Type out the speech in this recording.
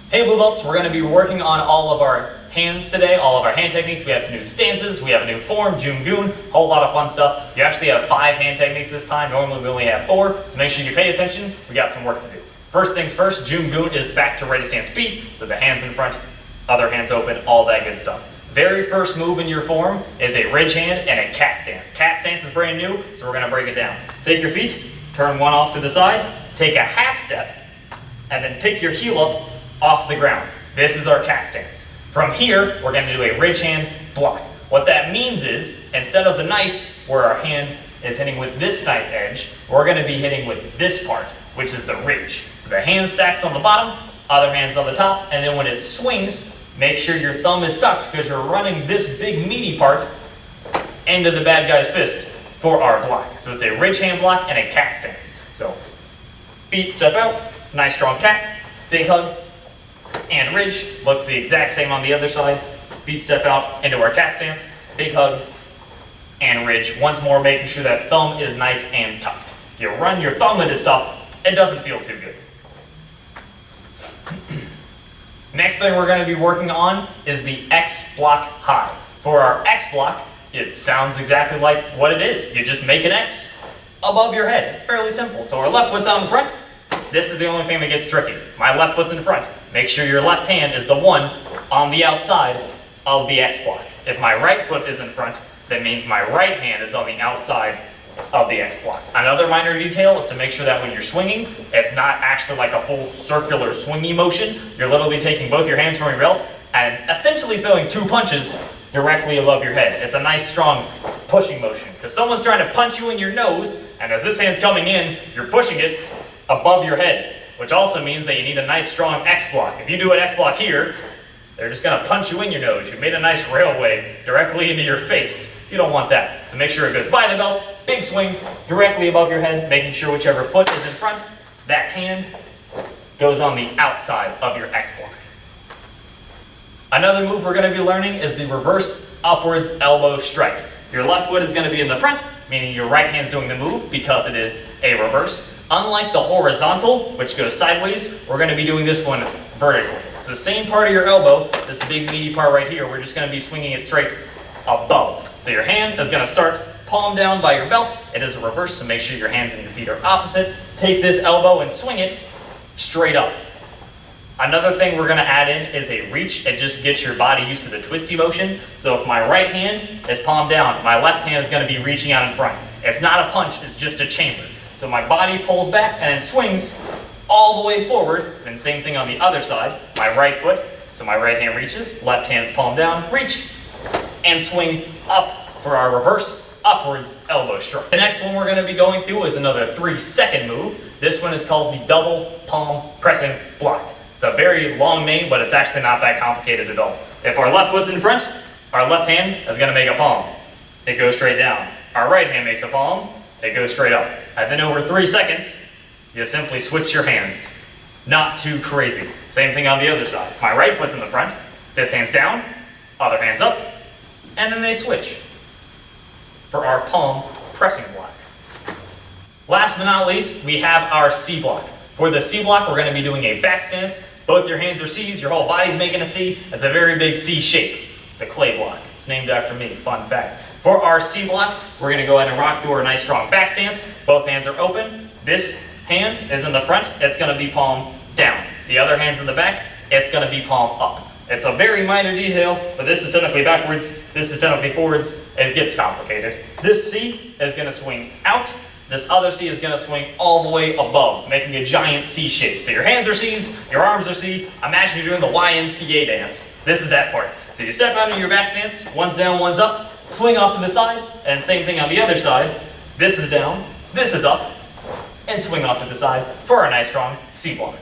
Hey Blue Belts, we're going to be working on all of our hands today, all of our hand techniques. We have some new stances, we have a new form, Jungun, a whole lot of fun stuff. You actually have 5 hand techniques this time. Normally we only have 4, so make sure you pay attention. We got some work to do. First things first, Jungun is back to ready stance feet, so the hands in front, other hands open, all that good stuff. Very first move in your form is a ridge hand and a cat stance. Cat stance is brand new, so we're going to break it down. Take your feet, turn one off to the side, take a half step, and then pick your heel up off the ground. This is our cat stance. From here, we're going to do a ridge hand block. What that means is, instead of the knife, where our hand is hitting with this knife edge, we're going to be hitting with this part, which is the ridge. So the hand stacks on the bottom, other hand's on the top, and then when it swings, make sure your thumb is tucked because you're running this big meaty part into the bad guy's fist for our block. So it's a ridge hand block and a cat stance. So feet step out, nice strong cat, big hug, and ridge. Looks the exact same on the other side. Feet step out into our cat stance, big hug, and ridge. Once more, making sure that thumb is nice and tucked. If you run your thumb into stuff, it doesn't feel too good. Next thing we're going to be working on is the X block high. For our X block, it sounds exactly like what it is. You just make an X above your head. It's fairly simple. So our left foot's out in front. This is the only thing that gets tricky. My left foot's in front. Make sure your left hand is the one on the outside of the X block. If my right foot is in front, that means my right hand is on the outside of the X block. Another minor detail is to make sure that when you're swinging, it's not actually like a full circular swingy motion. You're literally taking both your hands from your belt and essentially throwing 2 punches directly above your head. It's a nice strong pushing motion because someone's trying to punch you in your nose, and as this hand's coming in, you're pushing it above your head, which also means that you need a nice strong X block. If you do an X block here, they're just going to punch you in your nose. You made a nice railway directly into your face. You don't want that. So make sure it goes by the belt, big swing, directly above your head, making sure whichever foot is in front, that hand goes on the outside of your X block. Another move we're going to be learning is the reverse upwards elbow strike. Your left foot is going to be in the front, meaning your right hand's doing the move because it is a reverse. Unlike the horizontal, which goes sideways, we're going to be doing this one vertically. So same part of your elbow, this big meaty part right here, we're just going to be swinging it straight above. So your hand is going to start palm down by your belt. It is a reverse, so make sure your hands and your feet are opposite. Take this elbow and swing it straight up. Another thing we're going to add in is a reach. It just gets your body used to the twisty motion. So if my right hand is palm down, my left hand is going to be reaching out in front. It's not a punch, it's just a chamber. So my body pulls back and then swings all the way forward. And same thing on the other side. My right foot, so my right hand reaches, left hand's palm down, reach, and swing up for our reverse upwards elbow strike. The next one we're going to be going through is another 3-second move. This one is called the double palm pressing block. It's a very long name, but it's actually not that complicated at all. If our left foot's in front, our left hand is going to make a palm. It goes straight down. Our right hand makes a palm. It goes straight up. And then over 3 seconds, you simply switch your hands. Not too crazy. Same thing on the other side. My right foot's in the front. This hand's down, other hand's up, and then they switch for our palm pressing block. Last but not least, we have our C block. For the C block, we're going to be doing a back stance. Both your hands are C's, your whole body's making a C. It's a very big C shape, the clay block. It's named after me, fun fact. For our C block, we're going to go ahead and rock through a nice strong back stance. Both hands are open. This hand is in the front. It's going to be palm down. The other hand's in the back. It's going to be palm up. It's a very minor detail, but this is technically backwards. This is technically forwards. It gets complicated. This C is going to swing out. This other C is going to swing all the way above, making a giant C shape. So your hands are C's, your arms are C. Imagine you're doing the YMCA dance. This is that part. So you step out into your back stance. One's down, one's up. Swing off to the side, and same thing on the other side. This is down, this is up, and swing off to the side for a nice strong C block.